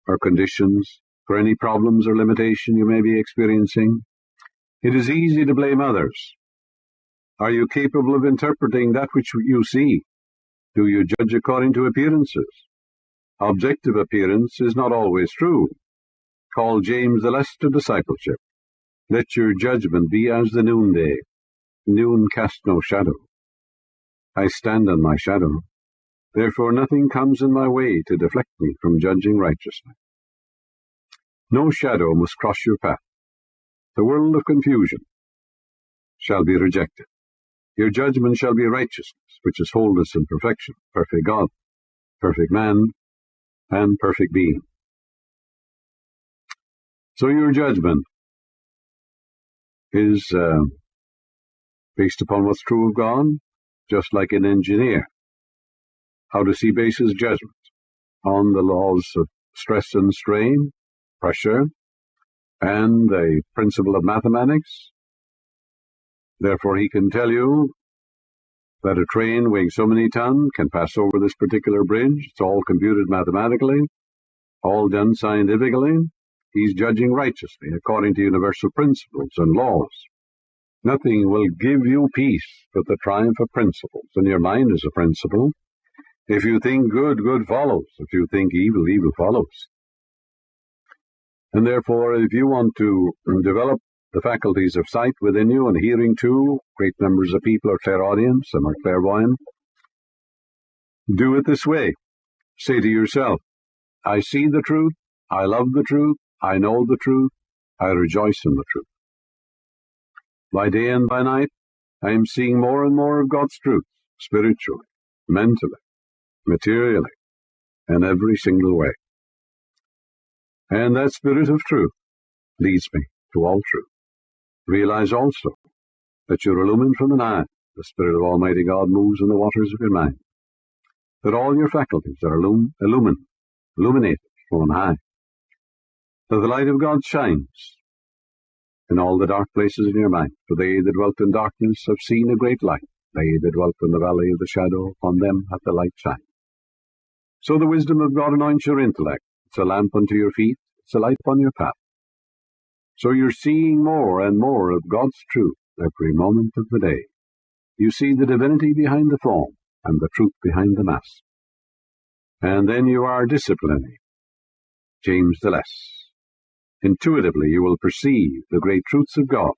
or conditions for any problems or limitation you may be experiencing? It is easy to blame others. Are you capable of interpreting that which you see? Do you judge according to appearances? Objective appearance is not always true. Call James the less to discipleship. Let your judgment be as the noonday. Noon casts no shadow. I stand on my shadow. Therefore nothing comes in my way to deflect me from judging righteously. No shadow must cross your path. The world of confusion shall be rejected. Your judgment shall be righteousness, which is wholeness and perfection, perfect God, perfect man, and perfect being. So your judgment is based upon what's true of God, just like an engineer. How does he base his judgment? On the laws of stress and strain, pressure, and the principle of mathematics. Therefore, he can tell you that a train weighing so many tons can pass over this particular bridge. It's all computed mathematically, all done scientifically. He's judging righteously according to universal principles and laws. Nothing will give you peace but the triumph of principles, and your mind is a principle. If you think good, good follows. If you think evil, evil follows. And therefore, if you want to develop the faculties of sight within you and hearing too, great numbers of people are clairaudience, some are clairvoyant, do it this way. Say to yourself, I see the truth, I love the truth, I know the truth, I rejoice in the truth. By day and by night, I am seeing more and more of God's truth, spiritually, mentally, materially, in every single way. And that spirit of truth leads me to all truth. Realize also that you're illumined from an eye. The Spirit of Almighty God moves in the waters of your mind. That all your faculties are illuminated from on high. That the light of God shines in all the dark places in your mind. For they that dwelt in darkness have seen a great light. They that dwelt in the valley of the shadow, upon them hath the light shined. So the wisdom of God anoints your intellect. It's a lamp unto your feet. It's a light upon your path. So you're seeing more and more of God's truth every moment of the day. You see the divinity behind the form and the truth behind the mask. And then you are disciplining James the less. Intuitively you will perceive the great truths of God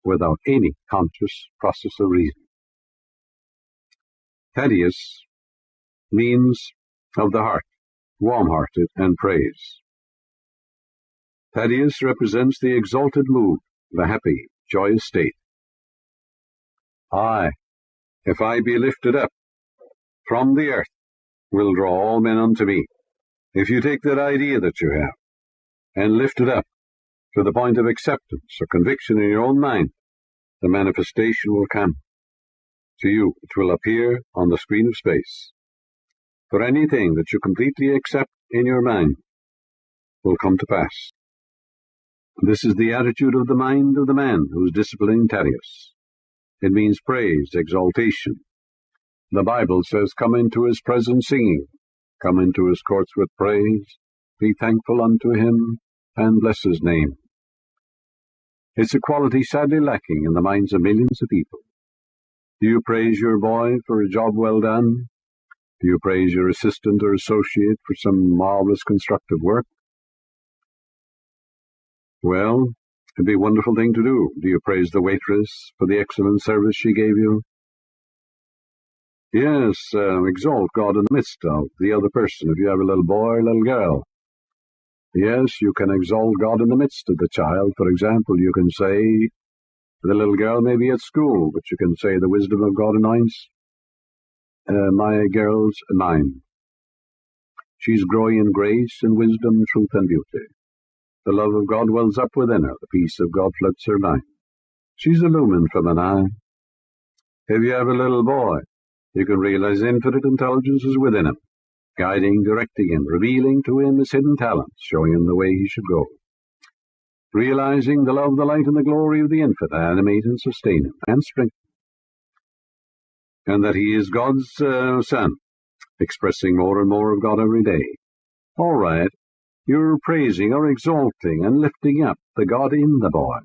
without any conscious process of reason. Thaddeus means of the heart, warm-hearted, and praise. Thaddeus represents the exalted mood, the happy, joyous state. I, if I be lifted up from the earth, will draw all men unto me. If you take that idea that you have and lift it up to the point of acceptance or conviction in your own mind, the manifestation will come to you. It will appear on the screen of space. For anything that you completely accept in your mind will come to pass. This is the attitude of the mind of the man who is disciplining Thaddeus. It means praise, exaltation. The Bible says, come into his presence singing, come into his courts with praise, be thankful unto him, and bless his name. It's a quality sadly lacking in the minds of millions of people. Do you praise your boy for a job well done? Do you praise your assistant or associate for some marvelous constructive work? Well, it'd be a wonderful thing to do. Do you praise the waitress for the excellent service she gave you? Yes, exalt God in the midst of the other person. If you have a little boy or little girl, yes, you can exalt God in the midst of the child. For example, you can say, the little girl may be at school, but you can say, the wisdom of God anoints my girl's mind. She's growing in grace and wisdom, truth and beauty. The love of God wells up within her. The peace of God floods her mind. She's illumined from an eye. If you have a little boy, you can realize infinite intelligence is within him, guiding, directing him, revealing to him his hidden talents, showing him the way he should go. Realizing the love, the light, and the glory of the infinite animate and sustain him, and strengthen him. And that he is God's son, expressing more and more of God every day. All right. You're praising or exalting and lifting up the God in the boy.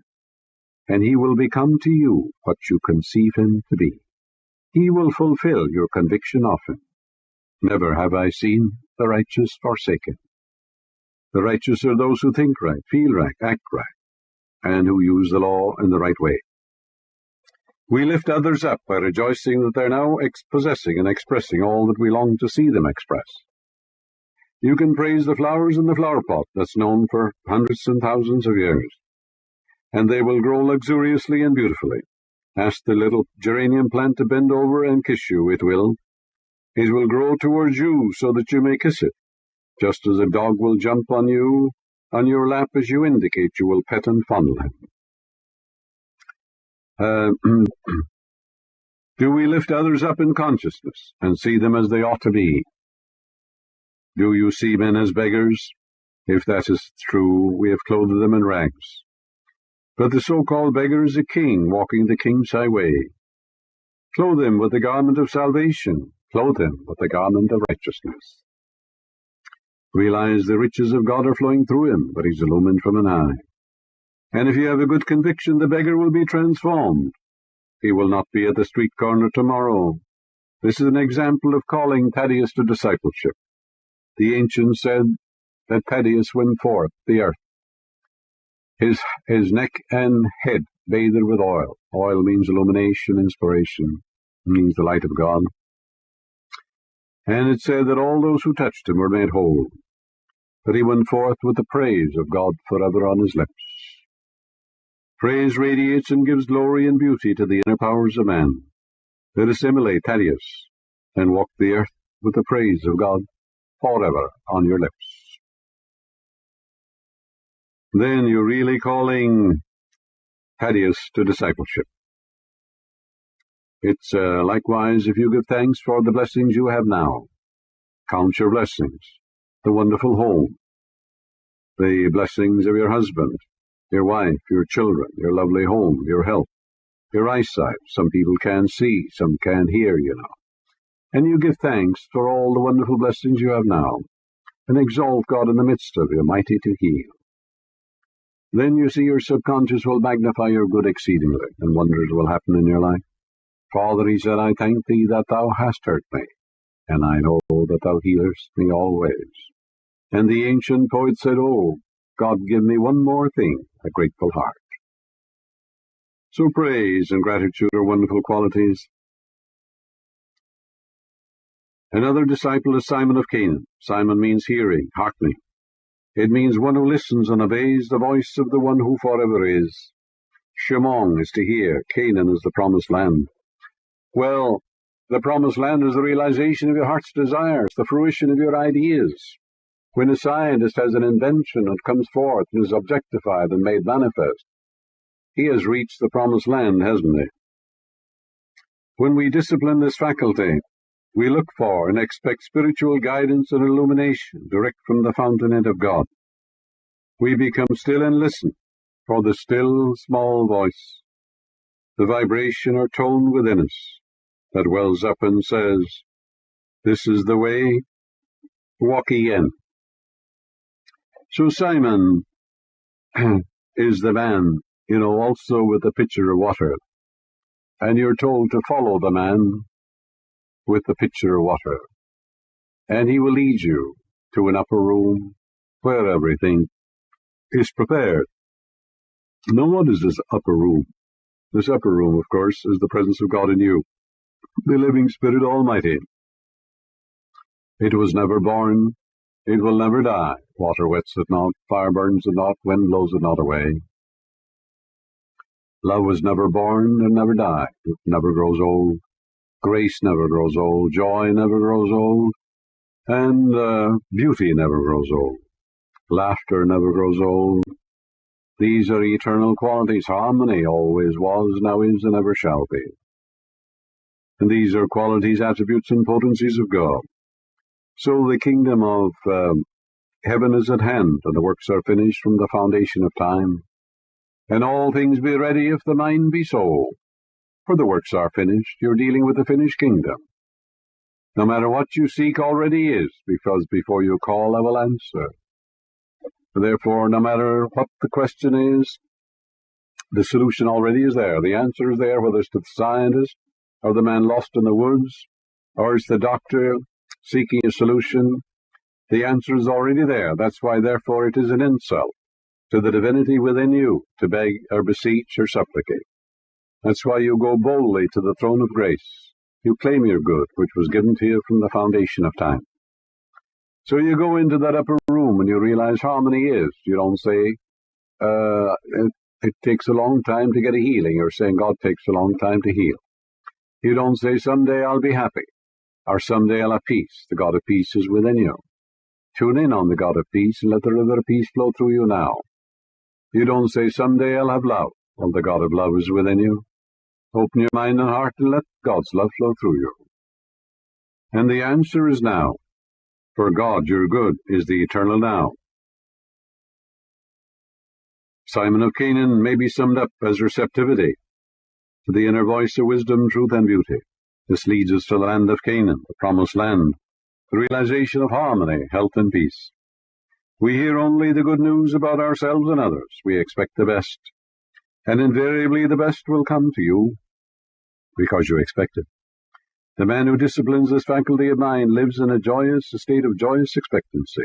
and he will become to you what you conceive him to be. He will fulfill your conviction of him. Never have I seen the righteous forsaken. The righteous are those who think right, feel right, act right, and who use the law in the right way. We lift others up by rejoicing that they're now possessing and expressing all that we long to see them express. You can praise the flowers in the flower pot that's known for hundreds and thousands of years, and they will grow luxuriously and beautifully. Ask the little geranium plant to bend over and kiss you, it will. It will grow towards you so that you may kiss it. Just as a dog will jump on you, on your lap as you indicate, you will pet and fondle him. Do we lift others up in consciousness and see them as they ought to be? Do you see men as beggars? If that is true, we have clothed them in rags. But the so-called beggar is a king walking the king's highway. Clothe him with the garment of salvation. Clothe him with the garment of righteousness. Realize the riches of God are flowing through him, but he's illumined from an eye. And if you have a good conviction, the beggar will be transformed. He will not be at the street corner tomorrow. This is an example of calling Thaddeus to discipleship. The ancients said that Thaddeus went forth the earth, his neck and head bathed with oil. Oil means illumination, inspiration, means the light of God. And it said that all those who touched him were made whole, that he went forth with the praise of God forever on his lips. Praise radiates and gives glory and beauty to the inner powers of man. Let us emulate Thaddeus and walk the earth with the praise of God forever on your lips. Then you're really calling Thaddeus to discipleship. It's likewise if you give thanks for the blessings you have now. Count your blessings, the wonderful home, the blessings of your husband, your wife, your children, your lovely home, your health, your eyesight. Some people can see, some can hear, you know. And you give thanks for all the wonderful blessings you have now, and exalt God in the midst of you, mighty to heal. Then you see your subconscious will magnify your good exceedingly, and wonders will happen in your life. Father, he said, I thank thee that thou hast heard me, and I know that thou healest me always. And the ancient poet said, oh, God, give me one more thing, a grateful heart. So praise and gratitude are wonderful qualities. Another disciple is Simon of Canaan. Simon means hearing, hearkening. It means one who listens and obeys the voice of the one who forever is. Shemong is to hear. Canaan is the promised land. Well, the promised land is the realization of your heart's desires, the fruition of your ideas. When a scientist has an invention that comes forth and is objectified and made manifest, he has reached the promised land, hasn't he? When we discipline this faculty, we look for and expect spiritual guidance and illumination direct from the fountainhead of God. We become still and listen for the still, small voice, the vibration or tone within us that wells up and says, this is the way, walk ye in. So Simon is the man, also with the pitcher of water. And you're told to follow the man with the pitcher of water. And he will lead you to an upper room where everything is prepared. Now, what is this upper room? This upper room, of course, is the presence of God in you, the living Spirit Almighty. It was never born, it will never die. Water wets it not, fire burns it not, wind blows it not away. Love was never born and never died. It never grows old. Grace never grows old. Joy never grows old. And beauty never grows old. Laughter never grows old. These are eternal qualities. Harmony always was, now is, and ever shall be. And these are qualities, attributes, and potencies of God. So the kingdom of heaven is at hand, and the works are finished from the foundation of time. And all things be ready if the mind be so. For the works are finished. You're dealing with the finished kingdom. No matter what you seek already is, because before you call I will answer. Therefore, no matter what the question is, The solution already is there. The answer is there, whether it's to the scientist or the man lost in the woods, or it's the doctor seeking a solution. The answer is already there. That's why, therefore, it is an insult to the divinity within you to beg or beseech or supplicate. That's why you go boldly to the throne of grace. You claim your good, which was given to you from the foundation of time. So you go into that upper room and you realize harmony is. You don't say, it takes a long time to get a healing. You're saying God takes a long time to heal. You don't say, someday I'll be happy, or someday I'll have peace. The God of peace is within you. Tune in on the God of peace and let the river of peace flow through you now. You don't say, someday I'll have love. Well, the God of love is within you. Open your mind and heart and let God's love flow through you. And the answer is now. For God, your good, is the eternal now. Simon of Canaan may be summed up as receptivity to the inner voice of wisdom, truth, and beauty. This leads us to the land of Canaan, the promised land, the realization of harmony, health, and peace. We hear only the good news about ourselves and others. We expect the best, and invariably the best will come to you because you expect it. The man who disciplines this faculty of mind lives in a state of joyous expectancy.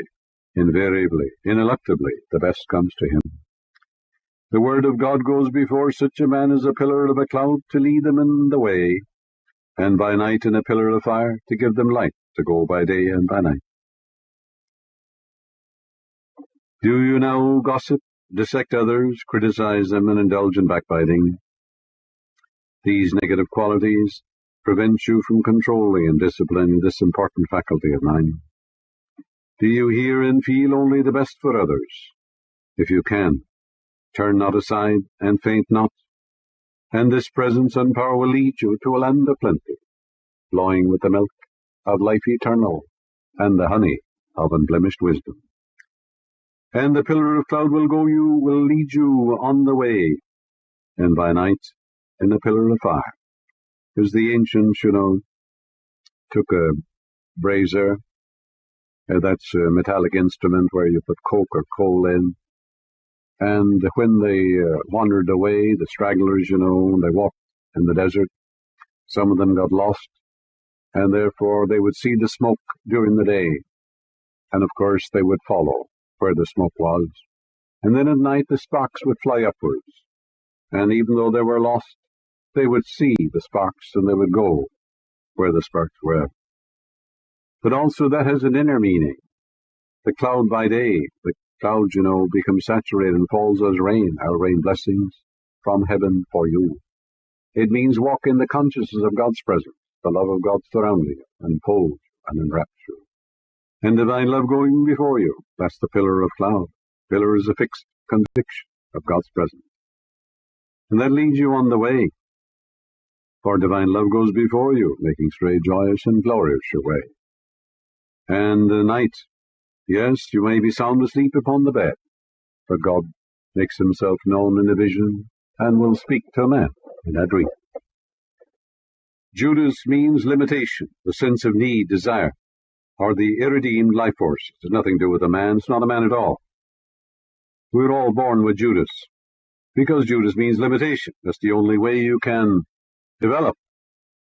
Invariably, ineluctably, the best comes to him. The word of God goes before such a man as a pillar of a cloud to lead them in the way, and by night in a pillar of fire to give them light to go by day and by night. Do you now gossip, dissect others, criticize them, and indulge in backbiting? These negative qualities prevent you from controlling and disciplining this important faculty of mind. Do you hear and feel only the best for others? If you can, turn not aside and faint not, and this presence and power will lead you to a land of plenty, flowing with the milk of life eternal and the honey of unblemished wisdom. And the pillar of cloud will lead you on the way, and by night in a pillar of fire. Because the ancients, took a brazier, that's a metallic instrument where you put coke or coal in, and when they wandered away, the stragglers, they walked in the desert, some of them got lost, and therefore they would see the smoke during the day, and of course they would follow where the smoke was, and then at night the sparks would fly upwards, and even though they were lost, they would see the sparks and they would go where the sparks were. But also that has an inner meaning. The cloud by day, the cloud, becomes saturated and falls as rain. I'll rain blessings from heaven for you. It means walk in the consciousness of God's presence, the love of God surrounding you, and enfold and enwrap you. And divine love going before you. That's the pillar of cloud. Pillar is a fixed conviction of God's presence. And that leads you on the way. For divine love goes before you, making straight, joyous, and glorious your way. And the night, yes, you may be sound asleep upon the bed, but God makes himself known in a vision and will speak to a man in a dream. Judas means limitation, the sense of need, desire, or the irredeemed life force. It has nothing to do with a man. It's not a man at all. We're all born with Judas, because Judas means limitation. That's the only way you can develop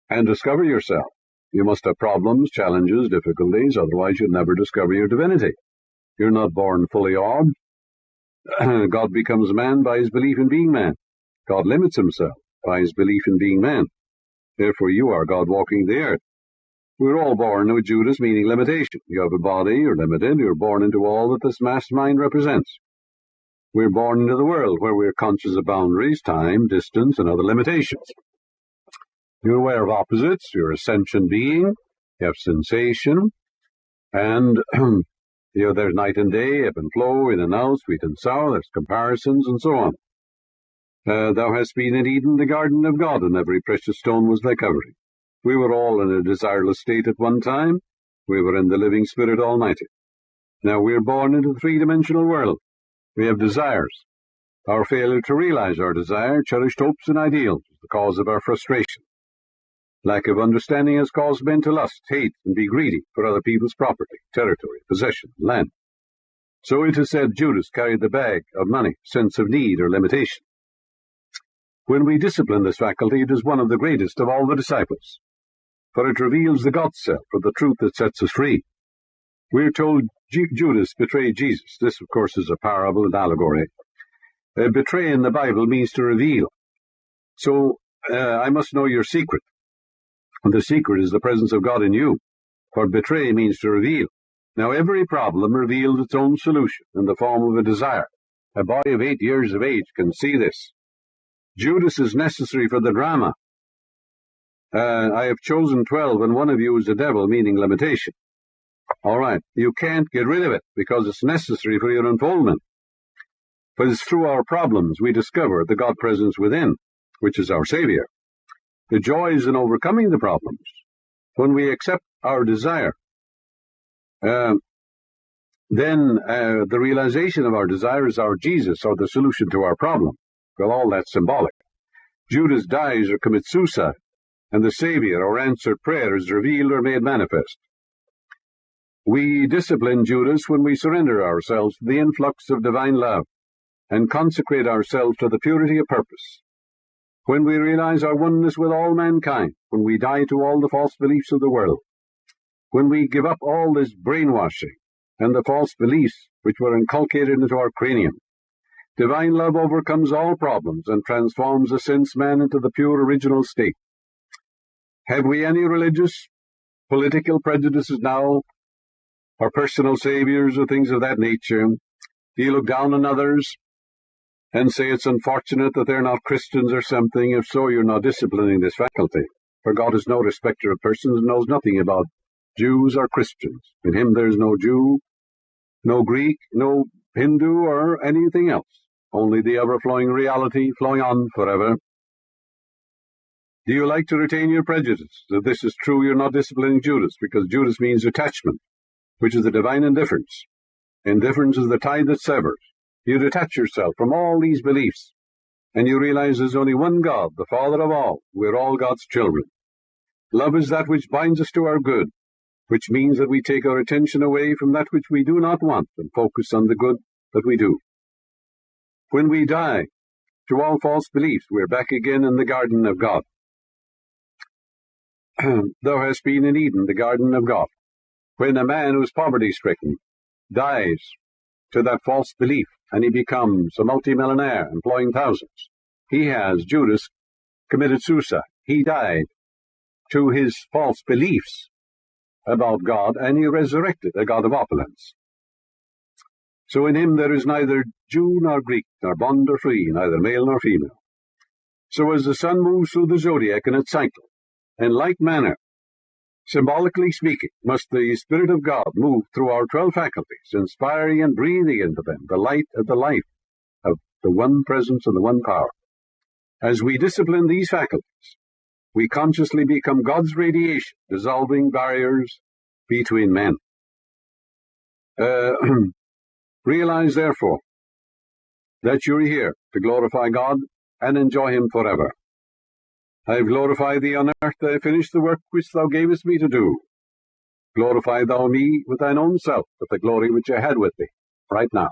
and discover yourself. You must have problems, challenges, difficulties, otherwise you'll never discover your divinity. You're not born fully orbed. God becomes man by his belief in being man. God limits himself by his belief in being man. Therefore you are God walking the earth. We're all born with Judas, meaning limitation. You have a body, you're limited, you're born into all that this mass mind represents. We're born into the world where we're conscious of boundaries, time, distance, and other limitations. You're aware of opposites, you're a sentient being, you have sensation, and there's night and day, ebb and flow, in and out, sweet and sour, there's comparisons, and so on. Thou hast been in Eden, the garden of God, and every precious stone was thy covering. We were all in a desireless state at one time. We were in the living Spirit Almighty. Now we're born into the three-dimensional world. We have desires. Our failure to realize our desire, cherished hopes and ideals, is the cause of our frustration. Lack of understanding has caused men to lust, hate, and be greedy for other people's property, territory, possession, land. So it is said Judas carried the bag of money, sense of need or limitation. When we discipline this faculty, it is one of the greatest of all the disciples, for it reveals the God self, or the truth that sets us free. We're told Judas betrayed Jesus. This, of course, is a parable and allegory. Betray in the Bible means to reveal. So I must know your secret. And the secret is the presence of God in you. For betray means to reveal. Now every problem reveals its own solution in the form of a desire. A boy of 8 years of age can see this. Judas is necessary for the drama. I have chosen 12, and one of you is a devil, meaning limitation. All right, you can't get rid of it because it's necessary for your unfoldment. But it's through our problems we discover the God presence within, which is our Savior. The joy is in overcoming the problems. When we accept our desire, then the realization of our desire is our Jesus, or the solution to our problem. Well, all that's symbolic. Judas dies or commits suicide, and the Savior, or answered prayer, is revealed or made manifest. We discipline Judas when we surrender ourselves to the influx of divine love and consecrate ourselves to the purity of purpose. When we realize our oneness with all mankind, when we die to all the false beliefs of the world, when we give up all this brainwashing and the false beliefs which were inculcated into our cranium, divine love overcomes all problems and transforms the sense man into the pure original state. Have we any religious, political prejudices now, or personal saviors, or things of that nature? Do you look down on others and say it's unfortunate that they're not Christians or something? If so, you're not disciplining this faculty. For God is no respecter of persons and knows nothing about Jews or Christians. In him there is no Jew, no Greek, no Hindu, or anything else. Only the ever-flowing reality, flowing on forever. Do you like to retain your prejudice? If this is true, you're not disciplining Judas, because Judas means attachment, which is the divine indifference. Indifference is the tie that severs. You detach yourself from all these beliefs, and you realize there's only one God, the Father of all. We're all God's children. Love is that which binds us to our good, which means that we take our attention away from that which we do not want and focus on the good that we do. When we die to all false beliefs, we're back again in the garden of God. Thou hast been in Eden, the garden of God. When a man who is poverty-stricken dies to that false belief, and he becomes a multimillionaire employing thousands, he has, Judas, committed suicide. He died to his false beliefs about God, and he resurrected a God of opulence. So in him there is neither Jew nor Greek, nor bond or free, neither male nor female. So as the sun moves through the zodiac in its cycle, in like manner, symbolically speaking, must the Spirit of God move through our 12 faculties, inspiring and breathing into them the light of the life of the one presence and the one power. As we discipline these faculties, we consciously become God's radiation, dissolving barriers between men. Realize, therefore, that you're here to glorify God and enjoy him forever. I have glorified thee on earth, I have finished the work which thou gavest me to do. Glorify thou me with thine own self, with the glory which I had with thee, right now.